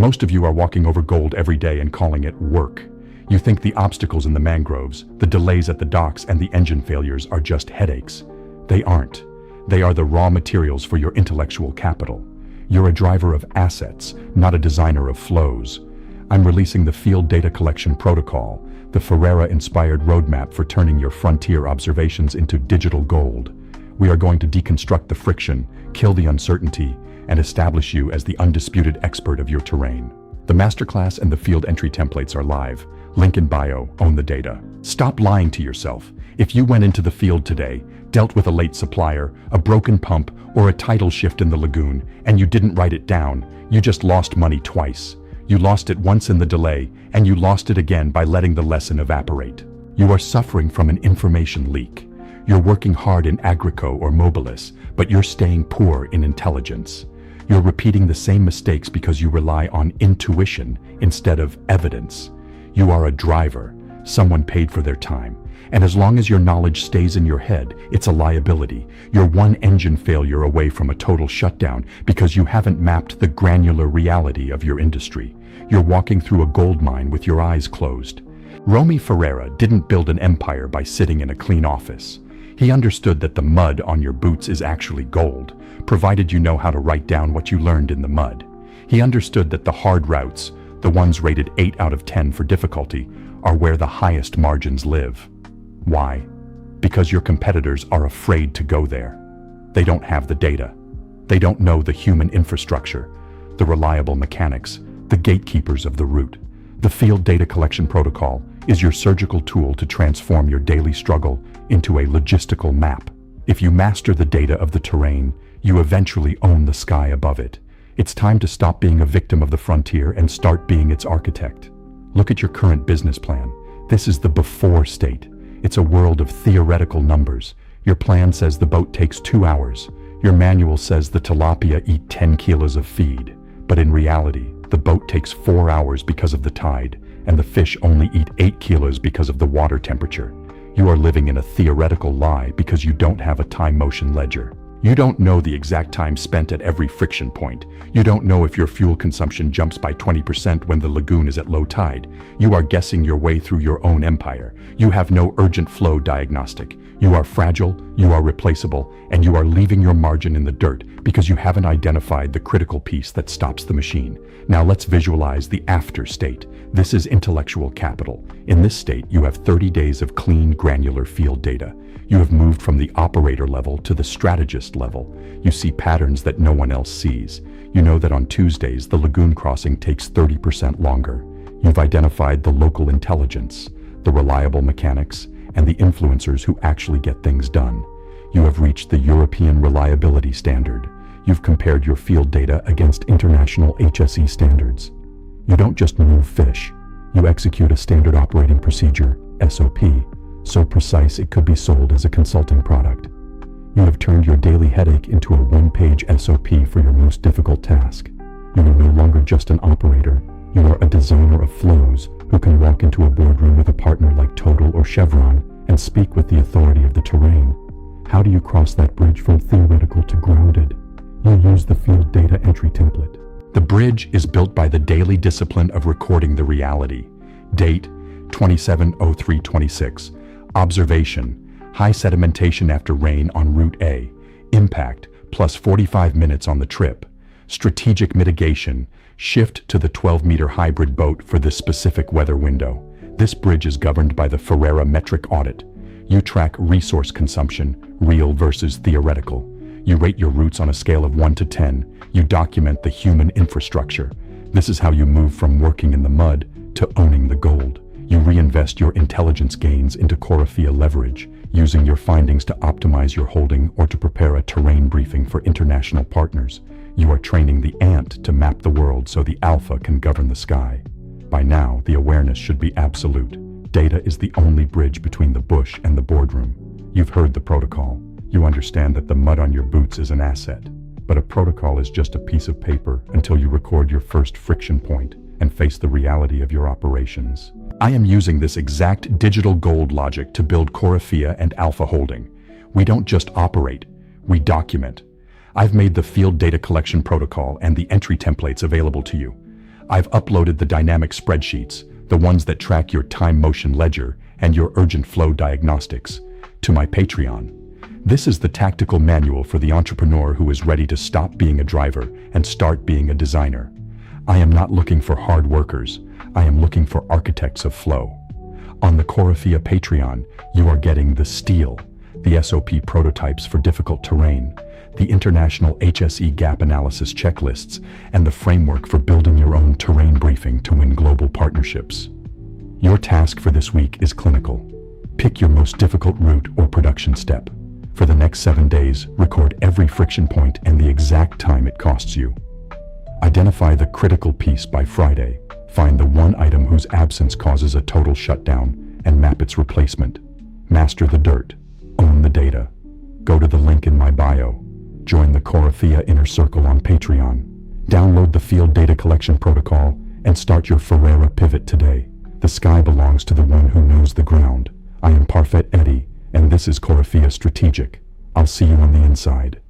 Most of you are walking over gold every day and calling it work. You think the obstacles in the mangroves, the delays at the docks, and the engine failures are just headaches. They aren't. They are the raw materials for your intellectual capital. You're a driver of assets, not a designer of flows. I'm releasing the Field Data Collection Protocol, the Ferreira-inspired roadmap for turning your frontier observations into digital gold. We are going to deconstruct the friction, kill the uncertainty, and establish you as the undisputed expert of your terrain. The masterclass and the field entry templates are live. Link in bio, own the data. Stop lying to yourself. If you went into the field today, dealt with a late supplier, a broken pump, or a tidal shift in the lagoon, and you didn't write it down, you just lost money twice. You lost it once in the delay, and you lost it again by letting the lesson evaporate. You are suffering from an information leak. You're working hard in Agrico or Mobilis, but you're staying poor in intelligence. You're repeating the same mistakes because you rely on intuition instead of evidence. You are a driver, someone paid for their time. And as long as your knowledge stays in your head, it's a liability. You're one engine failure away from a total shutdown because you haven't mapped the granular reality of your industry. You're walking through a gold mine with your eyes closed. Romy Ferreira didn't build an empire by sitting in a clean office. He understood that the mud on your boots is actually gold, provided you know how to write down what you learned in the mud. He understood that the hard routes, the ones rated 8 out of 10 for difficulty, are where the highest margins live. Why? Because your competitors are afraid to go there. They don't have the data. They don't know the human infrastructure, the reliable mechanics, the gatekeepers of the route. The Field Data Collection Protocol is your surgical tool to transform your daily struggle into a logistical map. If you master the data of the terrain, you eventually own the sky above it. It's time to stop being a victim of the frontier and start being its architect. Look at your current business plan. This is the before state. It's a world of theoretical numbers. Your plan says the boat takes 2 hours. Your manual says the tilapia eat 10 kilos of feed. But in reality, the boat takes 4 hours because of the tide, and the fish only eat 8 kilos because of the water temperature. You are living in a theoretical lie because you don't have a time-motion ledger. You don't know the exact time spent at every friction point. You don't know if your fuel consumption jumps by 20% when the lagoon is at low tide. You are guessing your way through your own empire. You have no urgent flow diagnostic. You are fragile, you are replaceable, and you are leaving your margin in the dirt because you haven't identified the critical piece that stops the machine. Now let's visualize the after state. This is intellectual capital. In this state, you have 30 days of clean, granular field data. You have moved from the operator level to the strategist level. You see patterns that no one else sees. You know that on Tuesdays, the lagoon crossing takes 30% longer. You've identified the local intelligence, the reliable mechanics, and the influencers who actually get things done. You have reached the European reliability standard. You've compared your field data against international HSE standards. You don't just move fish. You execute a standard operating procedure, SOP, so precise it could be sold as a consulting product. You have turned your daily headache into a one-page SOP for your most difficult task. You are no longer just an operator. You are a designer of flows who can walk into a boardroom with a partner like Total or Chevron and speak with the authority of the terrain. How do you cross that bridge from theoretical to grounded? You use the field data entry template. The bridge is built by the daily discipline of recording the reality. Date, 27/03/26. Observation, high sedimentation after rain on Route A. Impact, plus 45 minutes on the trip. Strategic mitigation, shift to the 12-meter hybrid boat for this specific weather window. This bridge is governed by the Ferreira metric audit. You track resource consumption, real versus theoretical. You rate your routes on a scale of 1 to 10. You document the human infrastructure. This is how you move from working in the mud to owning the gold. You reinvest your intelligence gains into Corafia leverage, using your findings to optimize your holding or to prepare a terrain briefing for international partners. You are training the ant to map the world so the alpha can govern the sky. By now, the awareness should be absolute. Data is the only bridge between the bush and the boardroom. You've heard the protocol. You understand that the mud on your boots is an asset. But a protocol is just a piece of paper until you record your first friction point and face the reality of your operations. I am using this exact digital gold logic to build Corafia and Alpha Holding. We don't just operate, we document. I've made the Field Data Collection Protocol and the entry templates available to you. I've uploaded the dynamic spreadsheets, the ones that track your time motion ledger and your urgent flow diagnostics, to my Patreon. This is the tactical manual for the entrepreneur who is ready to stop being a driver and start being a designer. I am not looking for hard workers. I am looking for architects of flow. On the Corofia Patreon, you are getting the steel, the SOP prototypes for difficult terrain, the international HSE gap analysis checklists, and the framework for building your own terrain briefing to win global partnerships. Your task for this week is clinical. Pick your most difficult route or production step. For the next 7 days, record every friction point and the exact time it costs you. Identify the critical piece by Friday. Find the one item whose absence causes a total shutdown and map its replacement. Master the dirt. Own the data. Go to the link in my bio. Join the Corofia Inner Circle on Patreon. Download the Field Data Collection Protocol and start your Ferreira pivot today. The sky belongs to the one who knows the ground. I am Parfait Eddie, and this is Corofia Strategic. I'll see you on the inside.